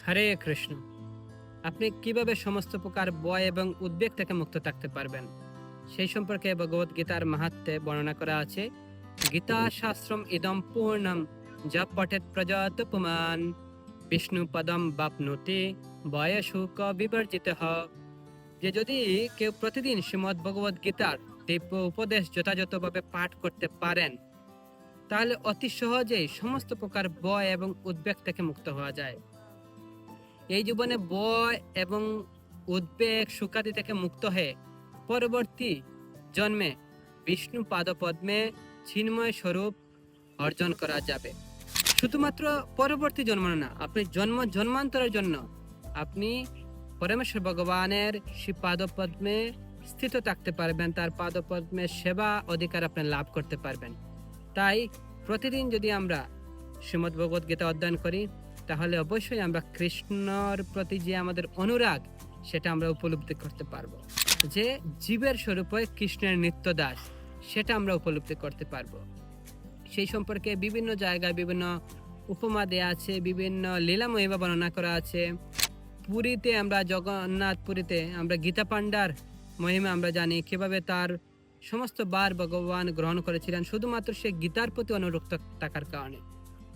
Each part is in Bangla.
হরে কৃষ্ণ। আপনি কিভাবে সমস্ত প্রকার ভয় এবং উদ্বেগ থেকে মুক্ত থাকতে পারবেন সেই সম্পর্কে ভগবত গীতার মাহাত্ম্যে বর্ণনা করা আছে। গীতা শাস্ত্রম ইদম পূর্ণম যা পঠেত প্রজাত পুমান বিষ্ণু পদম বাপনুতি ভয় শোক বিবর্জিত। যে যদি কেউ প্রতিদিন শ্রীমদ্ ভগবত গীতার দিব্য উপদেশ যথাযথভাবে পাঠ করতে পারেন, তাহলে অতি সহজেই সমস্ত প্রকার ভয় এবং উদ্বেগ থেকে মুক্ত হওয়া যায়। এই জীবনে ভয় এবং উদ্বেগ সুখাদি থেকে মুক্ত হয়ে পরবর্তী জন্মে বিষ্ণু পাদপদ্মে চিন্ময় স্বরূপ অর্জন করা যাবে। শুধুমাত্র পরবর্তী জন্ম না, আপনি জন্ম জন্মান্তরের জন্য আপনি পরমেশ্বর ভগবানের শ্রী পাদপদ্মে স্থিত থাকতে পারবেন, তার পাদপদ্মের সেবা অধিকার আপনি লাভ করতে পারবেন। তাই প্রতিদিন যদি আমরা শ্রীমদ্ ভগবত গীতা অধ্যয়ন করি, তাহলে অবশ্যই আমরা কৃষ্ণর প্রতি যে আমাদের অনুরাগ সেটা আমরা উপলব্ধি করতে পারবো। যে জীবের স্বরূপে কৃষ্ণের নিত্য দাস, সেটা আমরা উপলব্ধি করতে পারবো। সেই সম্পর্কে বিভিন্ন জায়গায় বিভিন্ন উপমা দেয়া আছে, বিভিন্ন লীলা মহিমা বর্ণনা করা আছে। পুরীতে আমরা জগন্নাথ পুরীতে আমরা গীতা পাণ্ডার মহিমা আমরা জানি, কিভাবে তার সমস্ত বার ভগবান গ্রহণ করেছিলেন শুধুমাত্র সে গীতার প্রতি অনুরক্ত থাকার কারণে,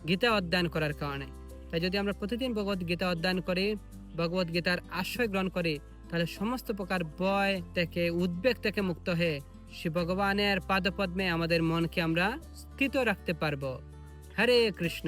গীতা অধ্যয়ন করার কারণে। তাই যদি আমরা প্রতিদিন ভগবত গীতা অধ্যয়ন করি, ভগবত গীতার আশ্রয় গ্রহণ করি, তাহলে সমস্ত প্রকার ভয় থেকে উদ্বেগ থেকে মুক্ত হয়ে শ্রী ভগবানের পাদপদ্মে আমাদের মনকে আমরা স্থিত রাখতে পারবো। হরে কৃষ্ণ।